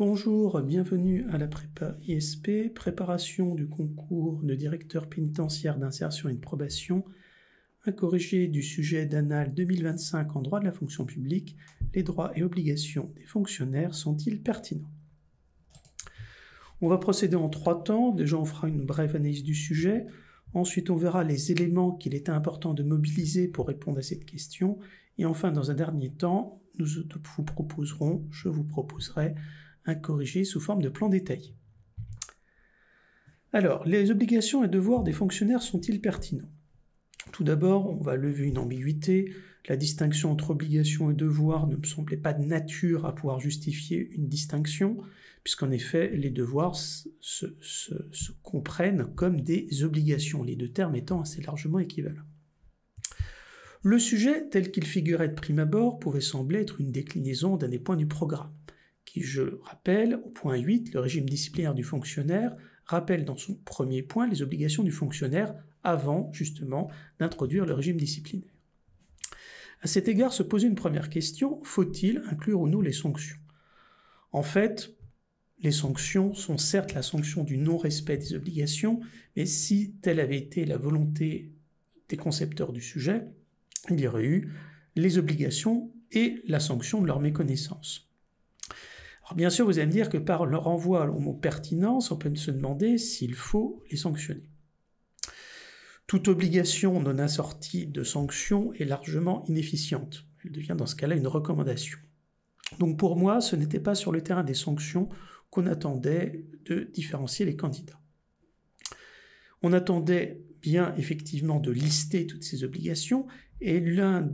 Bonjour, bienvenue à la prépa ISP, préparation du concours de directeur pénitentiaire d'insertion et de probation, un corrigé du sujet d'annale 2025 en droit de la fonction publique, les droits et obligations des fonctionnaires sont-ils pertinents? On va procéder en 3 temps, déjà on fera une brève analyse du sujet, ensuite on verra les éléments qu'il était important de mobiliser pour répondre à cette question, et enfin dans un dernier temps, je vous proposerai un corrigé sous forme de plan détaillé. Alors, les obligations et devoirs des fonctionnaires sont-ils pertinents? Tout d'abord, on va lever une ambiguïté. La distinction entre obligations et devoirs ne me semblait pas de nature à pouvoir justifier une distinction, puisqu'en effet, les devoirs se comprennent comme des obligations, les deux termes étant assez largement équivalents. Le sujet, tel qu'il figurait de prime abord, pouvait sembler être une déclinaison d'un des points du programme, qui, je le rappelle, au point 8, le régime disciplinaire du fonctionnaire, rappelle dans son premier point les obligations du fonctionnaire avant, justement, d'introduire le régime disciplinaire. À cet égard se posait une première question, faut-il inclure ou non les sanctions? En fait, les sanctions sont certes la sanction du non-respect des obligations, mais si telle avait été la volonté des concepteurs du sujet, il y aurait eu les obligations et la sanction de leur méconnaissance. Alors bien sûr, vous allez me dire que par le renvoi au mot pertinence, on peut se demander s'il faut les sanctionner. Toute obligation non assortie de sanctions est largement inefficiente. Elle devient dans ce cas-là une recommandation. Donc pour moi, ce n'était pas sur le terrain des sanctions qu'on attendait de différencier les candidats. On attendait bien effectivement de lister toutes ces obligations, et l'une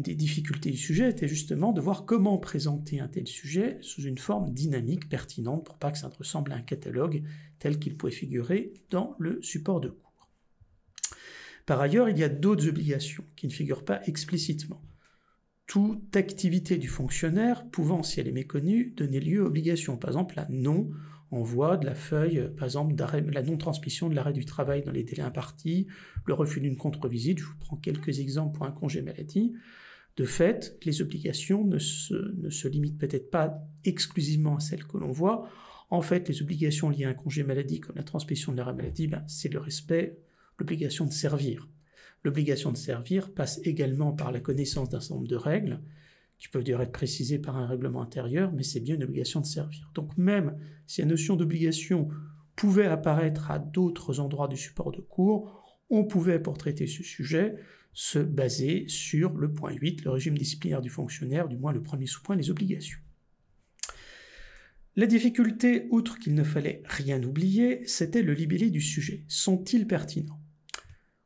des difficultés du sujet était justement de voir comment présenter un tel sujet sous une forme dynamique, pertinente, pour pas que ça ne ressemble à un catalogue tel qu'il pouvait figurer dans le support de cours. Par ailleurs, il y a d'autres obligations qui ne figurent pas explicitement. Toute activité du fonctionnaire pouvant, si elle est méconnue, donner lieu à obligation, par exemple la non-envoi de la feuille, par exemple la non-transmission de l'arrêt du travail dans les délais impartis, le refus d'une contre-visite, je vous prends quelques exemples pour un congé maladie. De fait, les obligations ne se limitent peut-être pas exclusivement à celles que l'on voit. En fait, les obligations liées à un congé maladie, comme la transmission de l'arrêt maladie, c'est le respect, l'obligation de servir. L'obligation de servir passe également par la connaissance d'un certain nombre de règles, qui peuvent d'ailleurs être précisées par un règlement intérieur, mais c'est bien une obligation de servir. Donc même si la notion d'obligation pouvait apparaître à d'autres endroits du support de cours, on pouvait, pour traiter ce sujet, se baser sur le point 8, le régime disciplinaire du fonctionnaire, du moins le premier sous-point, les obligations. La difficulté, outre qu'il ne fallait rien oublier, c'était le libellé du sujet. Sont-ils pertinents?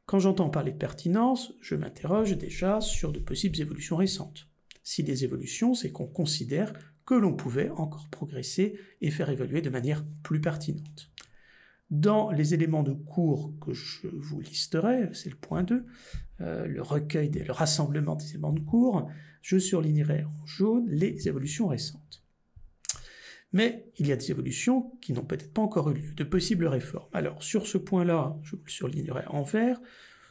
Quand j'entends parler de pertinence, je m'interroge déjà sur de possibles évolutions récentes. Si des évolutions, c'est qu'on considère que l'on pouvait encore progresser et faire évoluer de manière plus pertinente. Dans les éléments de cours que je vous listerai, c'est le point 2, le rassemblement des éléments de cours, je surlignerai en jaune les évolutions récentes. Mais il y a des évolutions qui n'ont peut-être pas encore eu lieu, de possibles réformes. Alors sur ce point-là, je vous le surlignerai en vert,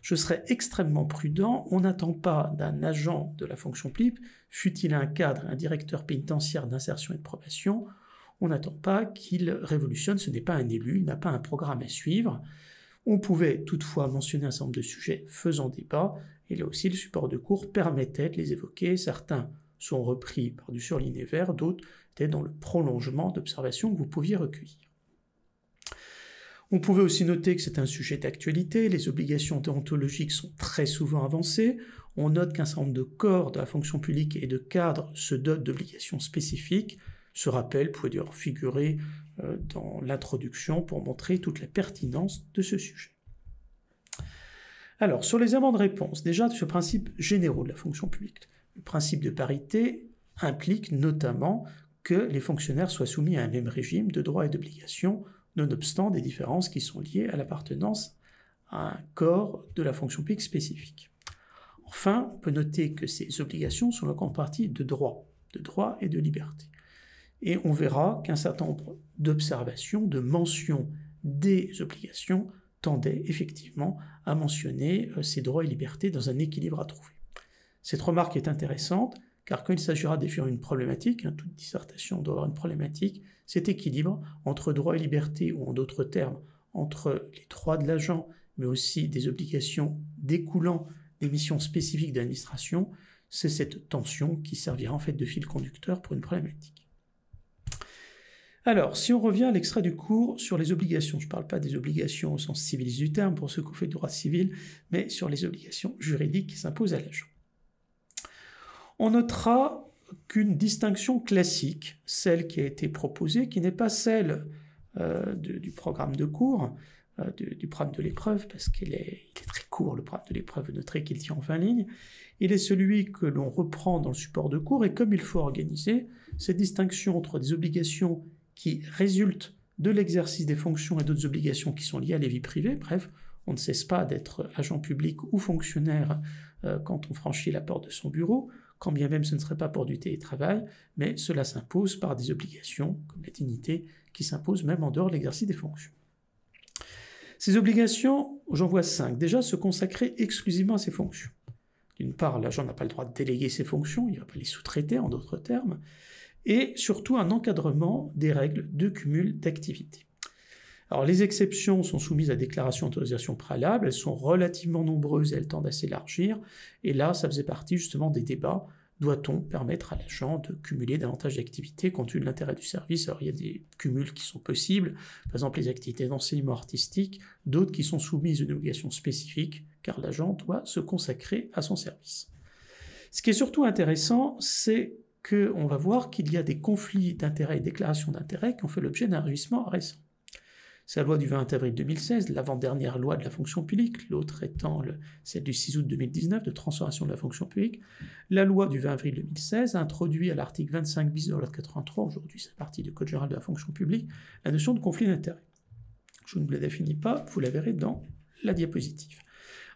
je serai extrêmement prudent, on n'attend pas d'un agent de la fonction publique, fût-il un cadre, un directeur pénitentiaire d'insertion et de probation, on n'attend pas qu'il révolutionne, ce n'est pas un élu, il n'a pas un programme à suivre. On pouvait toutefois mentionner un certain nombre de sujets faisant débat, et là aussi le support de cours permettait de les évoquer, certains sont repris par du surligné vert, d'autres étaient dans le prolongement d'observations que vous pouviez recueillir. On pouvait aussi noter que c'est un sujet d'actualité, les obligations déontologiques sont très souvent avancées, on note qu'un certain nombre de corps de la fonction publique et de cadres se dotent d'obligations spécifiques. Ce rappel pouvait d'ailleurs figurer dans l'introduction pour montrer toute la pertinence de ce sujet. Alors, sur les éléments de réponse, déjà sur le principe généraux de la fonction publique, le principe de parité implique notamment que les fonctionnaires soient soumis à un même régime de droits et d'obligations, nonobstant des différences qui sont liées à l'appartenance à un corps de la fonction publique spécifique. Enfin, on peut noter que ces obligations sont en grande partie de droits et de libertés. Et on verra qu'un certain nombre d'observations, de mentions des obligations tendaient effectivement à mentionner ces droits et libertés dans un équilibre à trouver. Cette remarque est intéressante car quand il s'agira de définir une problématique, toute dissertation doit avoir une problématique, cet équilibre entre droit et liberté, ou en d'autres termes, entre les droits de l'agent, mais aussi des obligations découlant des missions spécifiques d'administration, c'est cette tension qui servira en fait de fil conducteur pour une problématique. Alors, si on revient à l'extrait du cours sur les obligations, je ne parle pas des obligations au sens civiliste du terme, pour ceux qui ont fait du droit civil, mais sur les obligations juridiques qui s'imposent à l'agent. On notera qu'une distinction classique, celle qui a été proposée, qui n'est pas celle du programme de cours, du programme de l'épreuve, parce qu'il est très court, le programme de l'épreuve, noterez qu'il tient en 20 lignes, il est celui que l'on reprend dans le support de cours, et comme il faut organiser cette distinction entre des obligations qui résultent de l'exercice des fonctions et d'autres obligations qui sont liées à la vie privée, bref, on ne cesse pas d'être agent public ou fonctionnaire quand on franchit la porte de son bureau, quand bien même ce ne serait pas pour du télétravail, mais cela s'impose par des obligations, comme la dignité, qui s'imposent même en dehors de l'exercice des fonctions. Ces obligations, j'en vois 5, déjà se consacrer exclusivement à ces fonctions. D'une part, l'agent n'a pas le droit de déléguer ses fonctions, il ne va pas les sous-traiter en d'autres termes, et surtout un encadrement des règles de cumul d'activités. Alors les exceptions sont soumises à déclaration d'autorisation préalable, elles sont relativement nombreuses et elles tendent à s'élargir, et là ça faisait partie justement des débats, doit-on permettre à l'agent de cumuler davantage d'activités compte tenu de l'intérêt du service? Alors il y a des cumuls qui sont possibles, par exemple les activités d'enseignement artistique, d'autres qui sont soumises à une obligation spécifique, car l'agent doit se consacrer à son service. Ce qui est surtout intéressant, c'est qu'on va voir qu'il y a des conflits d'intérêts et déclarations d'intérêts qui ont fait l'objet d'un régissement récent. C'est la loi du 20 avril 2016, l'avant-dernière loi de la fonction publique, l'autre étant celle du 6 août 2019 de transformation de la fonction publique. La loi du 20 avril 2016 a introduit à l'article 25 bis de la loi de 83, aujourd'hui c'est partie du Code général de la fonction publique, la notion de conflit d'intérêts. Je ne vous la définis pas, vous la verrez dans la diapositive.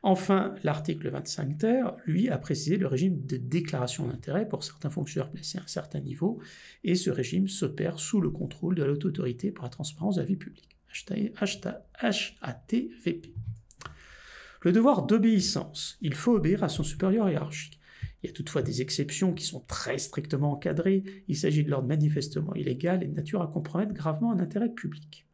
Enfin, l'article 25 ter, lui, a précisé le régime de déclaration d'intérêt pour certains fonctionnaires placés à un certain niveau, et ce régime s'opère sous le contrôle de la haute autorité pour la transparence de la vie publique. HATVP. Le devoir d'obéissance. Il faut obéir à son supérieur hiérarchique. Il y a toutefois des exceptions qui sont très strictement encadrées. Il s'agit de l'ordre manifestement illégal et de nature à compromettre gravement un intérêt public.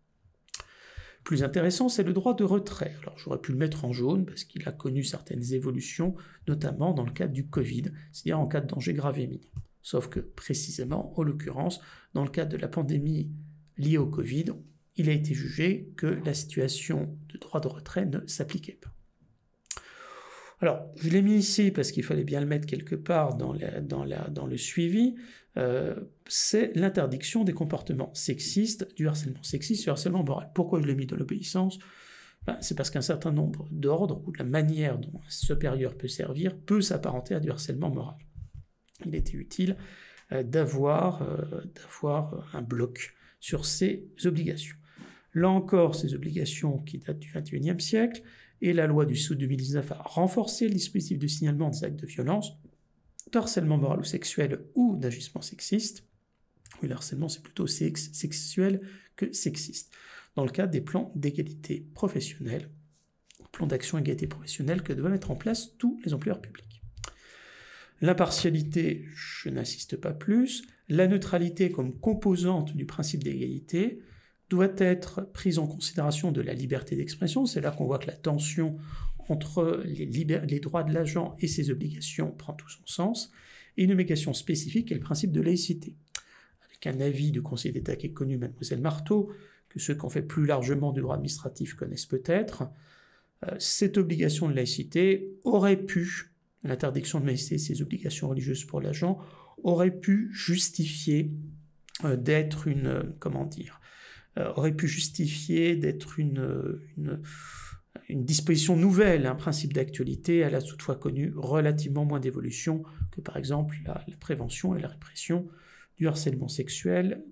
Plus intéressant, c'est le droit de retrait. Alors j'aurais pu le mettre en jaune parce qu'il a connu certaines évolutions, notamment dans le cadre du Covid, c'est-à-dire en cas de danger grave et imminent. Sauf que, précisément, en l'occurrence, dans le cadre de la pandémie liée au Covid, il a été jugé que la situation de droit de retrait ne s'appliquait pas. Alors, je l'ai mis ici parce qu'il fallait bien le mettre quelque part dans le suivi, c'est l'interdiction des comportements sexistes, du harcèlement sexiste, du harcèlement moral. Pourquoi je l'ai mis dans l'obéissance? C'est parce qu'un certain nombre d'ordres, ou de la manière dont un supérieur peut servir, peut s'apparenter à du harcèlement moral. Il était utile d'avoir un bloc sur ces obligations. Là encore, ces obligations qui datent du XXIe siècle, et la loi du 6 août 2019 a renforcé le dispositif de signalement des actes de violence, de harcèlement moral ou sexuel ou d'agissement sexiste. Oui, le harcèlement, c'est plutôt sexuel que sexiste. Dans le cadre des plans d'égalité professionnelle, plans d'action égalité professionnelle que doivent mettre en place tous les employeurs publics. L'impartialité, je n'insiste pas plus. La neutralité comme composante du principe d'égalité doit être prise en considération de la liberté d'expression. C'est là qu'on voit que la tension entre les droits de l'agent et ses obligations prend tout son sens. Et une obligation spécifique est le principe de laïcité. Avec un avis du Conseil d'État qui est connu, Mademoiselle Marteau, que ceux qui ont fait plus largement du droit administratif connaissent peut-être, cette obligation de laïcité aurait pu, l'interdiction de laïcité et ses obligations religieuses pour l'agent, aurait pu justifier d'être une disposition nouvelle, un principe d'actualité. Elle a toutefois connu relativement moins d'évolution que par exemple la prévention et la répression du harcèlement sexuel,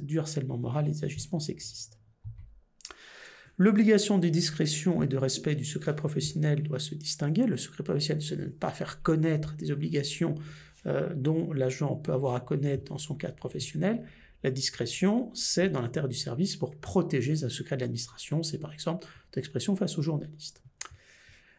du harcèlement moral et des agissements sexistes. L'obligation de discrétion et de respect du secret professionnel doit se distinguer. Le secret professionnel, c'est de ne pas faire connaître des obligations dont l'agent peut avoir à connaître dans son cadre professionnel. La discrétion, c'est dans l'intérêt du service pour protéger un secret de l'administration, c'est par exemple d'expression face aux journalistes.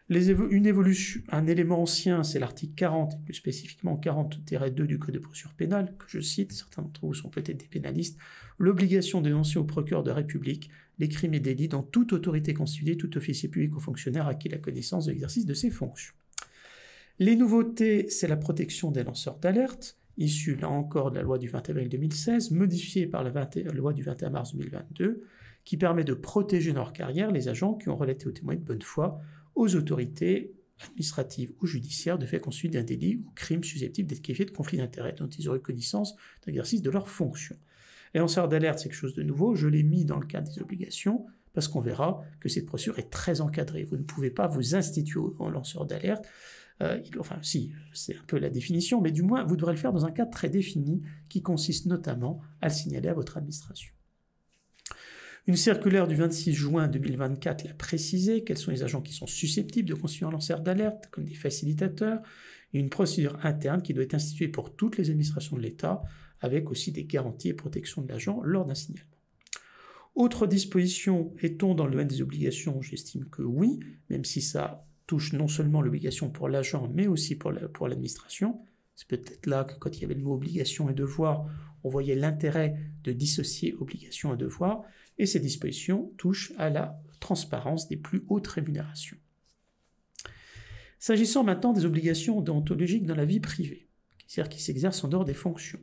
Un élément ancien, c'est l'article 40, et plus spécifiquement 40-2 du Code de procédure pénale, que je cite, certains d'entre vous sont peut-être des pénalistes, l'obligation de dénoncer au procureur de la République les crimes et délits dans toute autorité constituée, tout officier public ou fonctionnaire acquis la connaissance de l'exercice de ses fonctions. Les nouveautés, c'est la protection des lanceurs d'alerte, issue là encore de la loi du 20 avril 2016, modifiée par la loi du 21 mars 2022, qui permet de protéger dans leur carrière les agents qui ont relaté aux témoins de bonne foi aux autorités administratives ou judiciaires de faits constitués d'un délit ou crime susceptible d'être qualifié de conflit d'intérêts dont ils auraient connaissance dans l'exercice de leurs fonctions. Les lanceurs d'alerte, c'est quelque chose de nouveau, je l'ai mis dans le cadre des obligations, parce qu'on verra que cette procédure est très encadrée. Vous ne pouvez pas vous instituer en lanceur d'alerte, c'est un peu la définition, mais du moins, vous devrez le faire dans un cadre très défini qui consiste notamment à le signaler à votre administration. Une circulaire du 26 juin 2024 l'a précisé, quels sont les agents qui sont susceptibles de constituer un lanceur d'alerte, comme des facilitateurs, et une procédure interne qui doit être instituée pour toutes les administrations de l'État, avec aussi des garanties et protections de l'agent lors d'un signalement. Autre disposition, est-on dans le domaine des obligations? J'estime que oui, même si ça touche non seulement l'obligation pour l'agent, mais aussi pour l'administration. C'est peut-être là que quand il y avait le mot obligation et devoir, on voyait l'intérêt de dissocier obligation et devoir, et ces dispositions touchent à la transparence des plus hautes rémunérations. S'agissant maintenant des obligations déontologiques dans la vie privée, c'est-à-dire qui s'exercent en dehors des fonctions,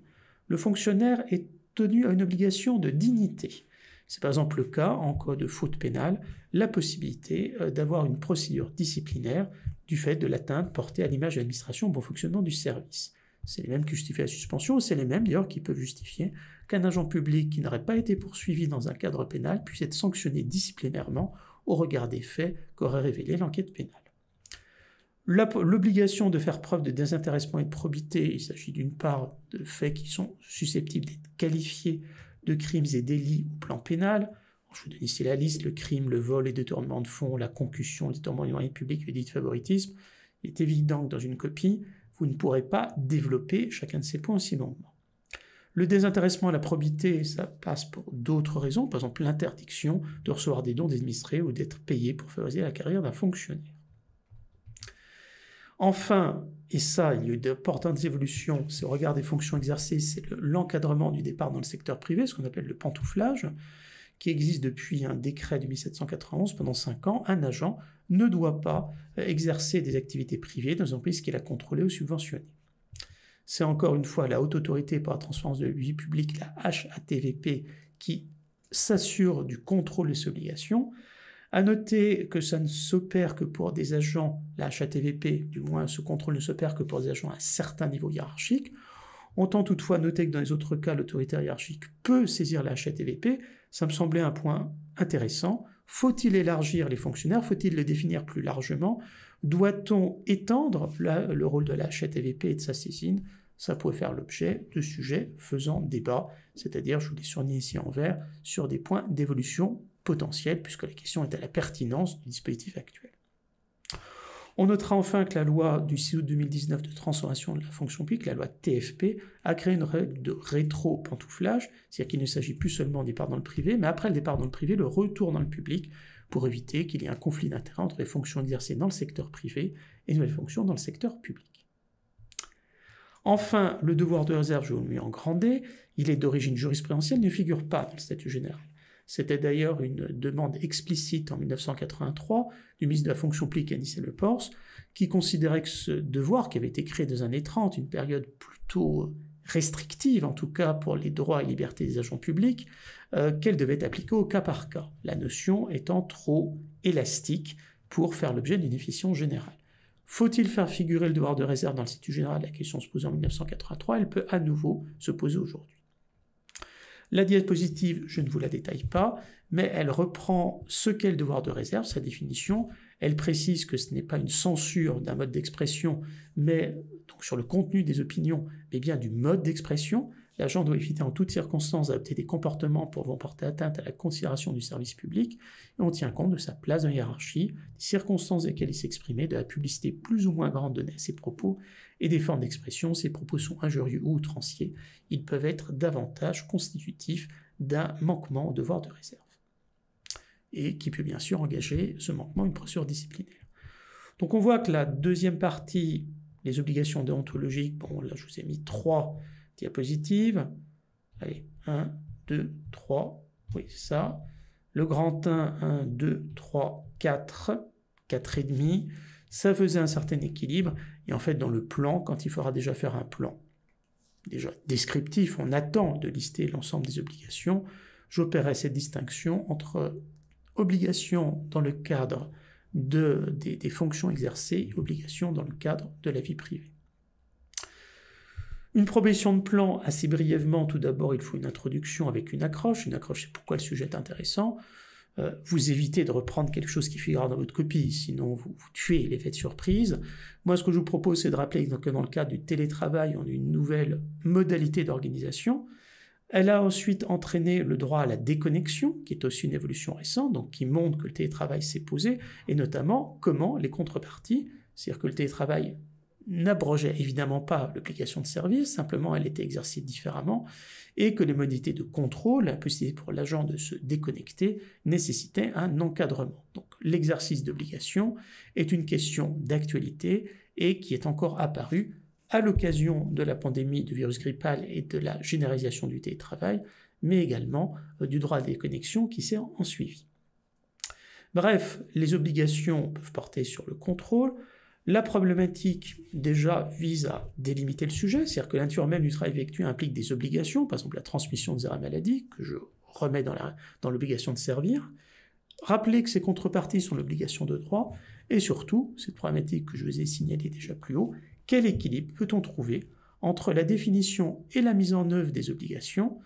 le fonctionnaire est tenu à une obligation de dignité. C'est par exemple le cas, en cas de faute pénale, la possibilité d'avoir une procédure disciplinaire du fait de l'atteinte portée à l'image de l'administration au bon fonctionnement du service. C'est les mêmes qui justifient la suspension, c'est les mêmes d'ailleurs qui peuvent justifier qu'un agent public qui n'aurait pas été poursuivi dans un cadre pénal puisse être sanctionné disciplinairement au regard des faits qu'aurait révélé l'enquête pénale. L'obligation de faire preuve de désintéressement et de probité, il s'agit d'une part de faits qui sont susceptibles d'être qualifiés de crimes et délits au plan pénal. Je vous donne ici la liste, le crime, le vol et détournement de fonds, la concussion, le détournement des moyens publics et le délit de favoritisme. Il est évident que dans une copie, vous ne pourrez pas développer chacun de ces points aussi longuement. Le désintéressement et la probité, ça passe pour d'autres raisons, par exemple l'interdiction de recevoir des dons des administrés ou d'être payé pour favoriser la carrière d'un fonctionnaire. Enfin, et ça, il y a eu d'importantes évolutions, c'est au regard des fonctions exercées, c'est l'encadrement du départ dans le secteur privé, ce qu'on appelle le pantouflage, qui existe depuis un décret de 1791 pendant 5 ans. Un agent ne doit pas exercer des activités privées dans une entreprise qu'il a contrôlée ou subventionnée. C'est encore une fois la Haute Autorité pour la Transparence de la Vie Publique, la HATVP, qui s'assure du contrôle de ces obligations. À noter que ça ne s'opère que pour des agents, la HATVP, du moins ce contrôle ne s'opère que pour des agents à un certain niveau hiérarchique. On tend toutefois à noter que dans les autres cas, l'autorité hiérarchique peut saisir la HATVP. Ça me semblait un point intéressant. Faut-il élargir les fonctionnaires? Faut-il le définir plus largement? Doit-on étendre le rôle de la HATVP et de sa saisine? Ça pourrait faire l'objet de sujets faisant débat, c'est-à-dire, je vous l'ai surligné ici en vert, sur des points d'évolution potentielle, puisque la question est à la pertinence du dispositif actuel. On notera enfin que la loi du 6 août 2019 de transformation de la fonction publique, la loi TFP, a créé une règle de rétro-pantouflage, c'est-à-dire qu'il ne s'agit plus seulement du départ dans le privé, mais après le départ dans le privé, le retour dans le public, pour éviter qu'il y ait un conflit d'intérêts entre les fonctions exercées dans le secteur privé et les nouvelles fonctions dans le secteur public. Enfin, le devoir de réserve, je vous le mets en grand D, il est d'origine jurisprudentielle, ne figure pas dans le statut général. C'était d'ailleurs une demande explicite en 1983 du ministre de la fonction publique Anicet Le Pors, qui considérait que ce devoir, qui avait été créé dans les années 30, une période plutôt restrictive, en tout cas pour les droits et libertés des agents publics, qu'elle devait être appliquée au cas par cas, la notion étant trop élastique pour faire l'objet d'une définition générale. Faut-il faire figurer le devoir de réserve dans le statut général? La question se posait en 1983, elle peut à nouveau se poser aujourd'hui. La diapositive, je ne vous la détaille pas, mais elle reprend ce qu'est le devoir de réserve, sa définition. Elle précise que ce n'est pas une censure d'un mode d'expression, mais donc sur le contenu des opinions, mais bien du mode d'expression. L'agent doit éviter en toutes circonstances d'adopter des comportements pouvant porter atteinte à la considération du service public, et on tient compte de sa place dans la hiérarchie, des circonstances dans lesquelles il s'exprimait, de la publicité plus ou moins grande donnée à ses propos, et des formes d'expression. Ces propos sont injurieux ou outranciers, ils peuvent être davantage constitutifs d'un manquement au devoir de réserve, et qui peut bien sûr engager ce manquement une procédure disciplinaire. Donc on voit que la deuxième partie, les obligations déontologiques, bon là je vous ai mis 3 diapositives. Allez, 1, 2, 3, oui c'est ça. Le grand 1, 1, 2, 3, 4, 4,5. Ça faisait un certain équilibre. Et en fait, dans le plan, quand il faudra déjà faire un plan déjà descriptif, on attend de lister l'ensemble des obligations, j'opérais cette distinction entre obligations dans le cadre des fonctions exercées et obligations dans le cadre de la vie privée. Une proposition de plan, assez brièvement, tout d'abord, il faut une introduction avec une accroche. Une accroche, c'est pourquoi le sujet est intéressant. Vous évitez de reprendre quelque chose qui figure dans votre copie, sinon vous tuez l'effet de surprise. Moi, ce que je vous propose, c'est de rappeler que dans le cadre du télétravail, on a une nouvelle modalité d'organisation. Elle a ensuite entraîné le droit à la déconnexion, qui est aussi une évolution récente, donc qui montre que le télétravail s'est posé, et notamment comment les contreparties, c'est-à-dire que le télétravail n'abrogeait évidemment pas l'obligation de service, simplement elle était exercée différemment, et que les modalités de contrôle, la possibilité pour l'agent de se déconnecter, nécessitaient un encadrement. Donc l'exercice d'obligation est une question d'actualité et qui est encore apparue à l'occasion de la pandémie de virus grippal et de la généralisation du télétravail, mais également du droit à la déconnexion qui s'est en suivi. Bref, les obligations peuvent porter sur le contrôle. La problématique, déjà, vise à délimiter le sujet, c'est-à-dire que la nature même du travail effectué implique des obligations, par exemple la transmission des arrêts maladie, que je remets dans l'obligation de servir. Rappeler que ces contreparties sont l'obligation de droit, et surtout, cette problématique que je vous ai signalée déjà plus haut, quel équilibre peut-on trouver entre la définition et la mise en œuvre des obligations?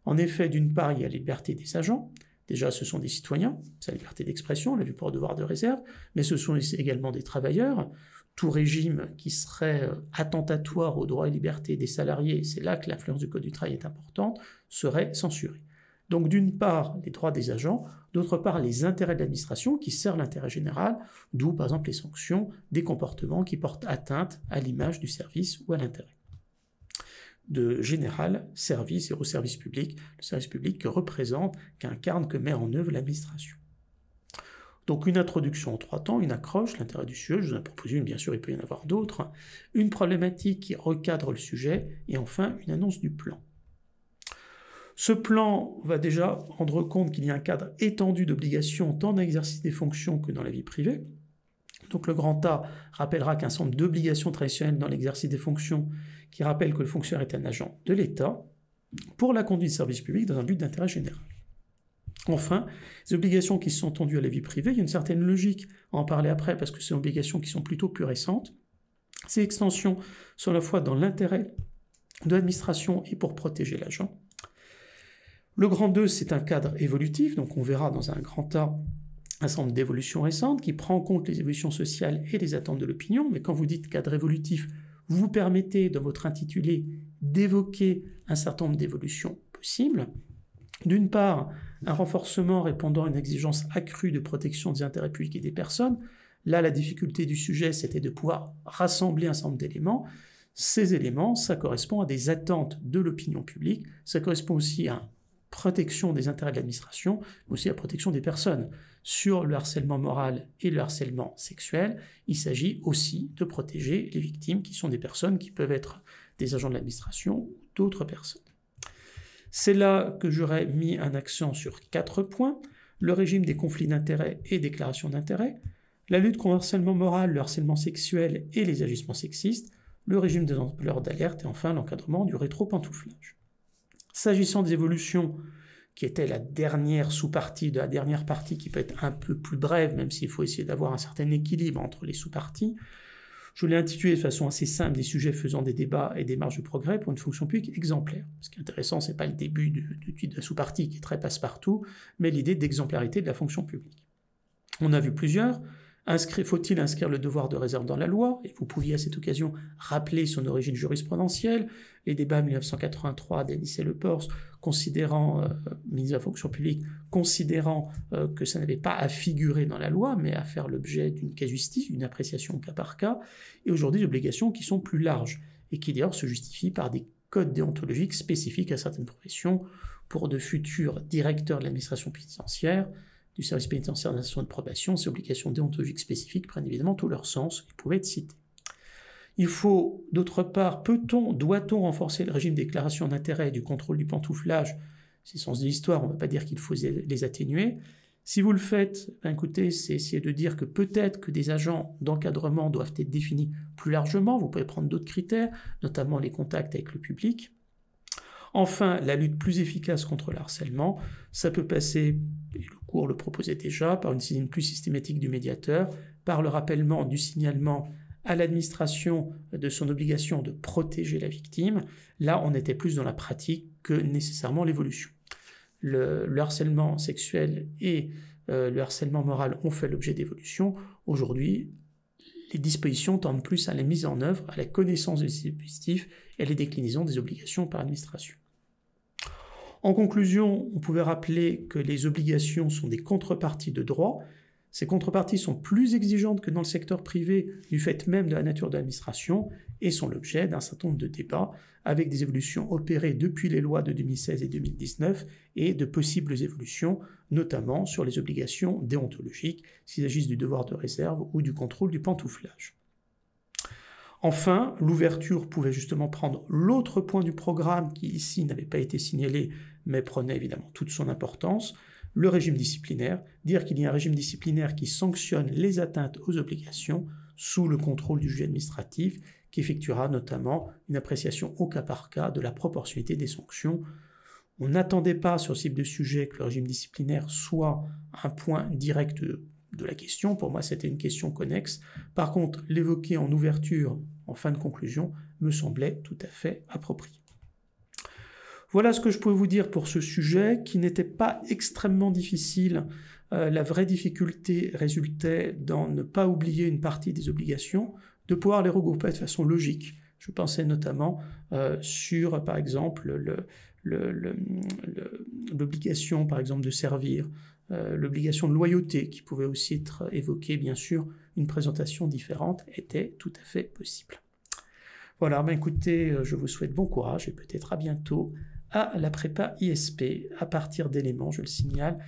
En effet, d'une part, il y a la liberté des agents. Déjà, ce sont des citoyens, c'est la liberté d'expression, on l'a vu pour le devoir de réserve, mais ce sont également des travailleurs. Tout régime qui serait attentatoire aux droits et libertés des salariés, c'est là que l'influence du Code du travail est importante, serait censuré. Donc d'une part, les droits des agents, d'autre part, les intérêts de l'administration qui servent l'intérêt général, d'où par exemple les sanctions des comportements qui portent atteinte à l'image du service ou à l'intérêt de général service et au service public, le service public que représente, qu'incarne, que met en œuvre l'administration. Donc une introduction en 3 temps, une accroche, l'intérêt du sujet, je vous en ai proposé une, bien sûr il peut y en avoir d'autres, une problématique qui recadre le sujet, et enfin une annonce du plan. Ce plan va déjà rendre compte qu'il y a un cadre étendu d'obligations tant dans l'exercice des fonctions que dans la vie privée. Donc le grand A rappellera qu'un certain nombre d'obligations traditionnelles dans l'exercice des fonctions qui rappellent que le fonctionnaire est un agent de l'État pour la conduite de service public dans un but d'intérêt général. Enfin, les obligations qui sont tendues à la vie privée, il y a une certaine logique à en parler après parce que c'est des obligations qui sont plutôt plus récentes. Ces extensions sont à la fois dans l'intérêt de l'administration et pour protéger l'agent. Le grand 2, c'est un cadre évolutif, donc on verra dans un grand A un certain nombre d'évolutions récentes qui prend en compte les évolutions sociales et les attentes de l'opinion, mais quand vous dites cadre évolutif, vous permettez dans votre intitulé d'évoquer un certain nombre d'évolutions possibles. D'une part, un renforcement répondant à une exigence accrue de protection des intérêts publics et des personnes. Là, la difficulté du sujet, c'était de pouvoir rassembler un certain nombre d'éléments. Ces éléments, ça correspond à des attentes de l'opinion publique, ça correspond aussi à une protection des intérêts de l'administration, mais aussi à la protection des personnes. Sur le harcèlement moral et le harcèlement sexuel, il s'agit aussi de protéger les victimes qui sont des personnes qui peuvent être des agents de l'administration ou d'autres personnes. C'est là que j'aurais mis un accent sur 4 points. Le régime des conflits d'intérêts et déclarations d'intérêts, la lutte contre le harcèlement moral, le harcèlement sexuel et les agissements sexistes, le régime des lanceurs d'alerte et enfin l'encadrement du rétro-pantouflage. S'agissant des évolutions qui était la dernière sous-partie de la dernière partie qui peut être un peu plus brève, même s'il faut essayer d'avoir un certain équilibre entre les sous-parties. Je l'ai intitulé de façon assez simple « Des sujets faisant des débats et des marges de progrès pour une fonction publique exemplaire ». Ce qui est intéressant, ce n'est pas le début de la sous-partie qui est très passe-partout, mais l'idée d'exemplarité de la fonction publique. On a vu plusieurs. Faut-il inscrire le devoir de réserve dans la loi? Et vous pouviez à cette occasion rappeler son origine jurisprudentielle, les débats de 1983 d'Enis et Lepors, considérant, ministre de la fonction publique, considérant que ça n'avait pas à figurer dans la loi, mais à faire l'objet d'une casuistique, d'une appréciation cas par cas, et aujourd'hui des obligations qui sont plus larges, et qui d'ailleurs se justifient par des codes déontologiques spécifiques à certaines professions pour de futurs directeurs de l'administration pénitentiaire, du service pénitentiaire d'insertion et de probation, ces obligations déontologiques spécifiques prennent évidemment tout leur sens et pouvaient être citées. Il faut, d'autre part, doit-on renforcer le régime de déclaration d'intérêt et du contrôle du pantouflage? C'est le sens de l'histoire, on ne va pas dire qu'il faut les atténuer. Si vous le faites, écoutez, c'est essayer de dire que peut-être que des agents d'encadrement doivent être définis plus largement, vous pouvez prendre d'autres critères, notamment les contacts avec le public. Enfin, la lutte plus efficace contre le harcèlement, ça peut passer, et le cours le proposait déjà, par une saisine plus systématique du médiateur, par le rappellement du signalement à l'administration de son obligation de protéger la victime. Là, on était plus dans la pratique que nécessairement l'évolution. Le harcèlement sexuel et le harcèlement moral ont fait l'objet d'évolution. Aujourd'hui, les dispositions tendent plus à la mise en œuvre, à la connaissance des dispositifs et à la déclinaison des obligations par l'administration. En conclusion, on pouvait rappeler que les obligations sont des contreparties de droit. Ces contreparties sont plus exigeantes que dans le secteur privé du fait même de la nature de l'administration et sont l'objet d'un certain nombre de débats avec des évolutions opérées depuis les lois de 2016 et 2019 et de possibles évolutions, notamment sur les obligations déontologiques, s'il s'agisse du devoir de réserve ou du contrôle du pantouflage. Enfin, l'ouverture pouvait justement prendre l'autre point du programme qui ici n'avait pas été signalé mais prenait évidemment toute son importance, le régime disciplinaire, dire qu'il y a un régime disciplinaire qui sanctionne les atteintes aux obligations sous le contrôle du juge administratif, qui effectuera notamment une appréciation au cas par cas de la proportionnalité des sanctions. On n'attendait pas sur ce type de sujet que le régime disciplinaire soit un point direct de la question. Pour moi, c'était une question connexe. Par contre, l'évoquer en ouverture, en fin de conclusion, me semblait tout à fait approprié. Voilà ce que je pouvais vous dire pour ce sujet, qui n'était pas extrêmement difficile. La vraie difficulté résultait dans ne pas oublier une partie des obligations, de pouvoir les regrouper de façon logique. Je pensais notamment sur, par exemple, l'obligation, par exemple, de servir, l'obligation de loyauté, qui pouvait aussi être évoquée, bien sûr, une présentation différente était tout à fait possible. Voilà, écoutez, je vous souhaite bon courage et peut-être à bientôt à la prépa ISP à partir d'éléments, je le signale,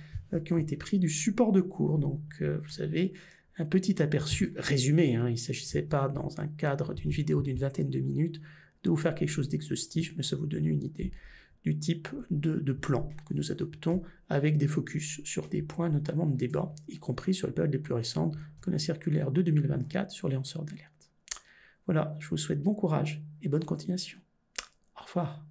qui ont été pris du support de cours. Donc, vous avez un petit aperçu résumé. Il ne s'agissait pas, dans un cadre d'une vidéo d'une vingtaine de minutes, de vous faire quelque chose d'exhaustif, mais ça vous donne une idée du type de plan que nous adoptons avec des focus sur des points, notamment de débat, y compris sur les périodes les plus récentes, comme la circulaire de 2024 sur les lanceurs d'alerte. Voilà, je vous souhaite bon courage et bonne continuation. Au revoir.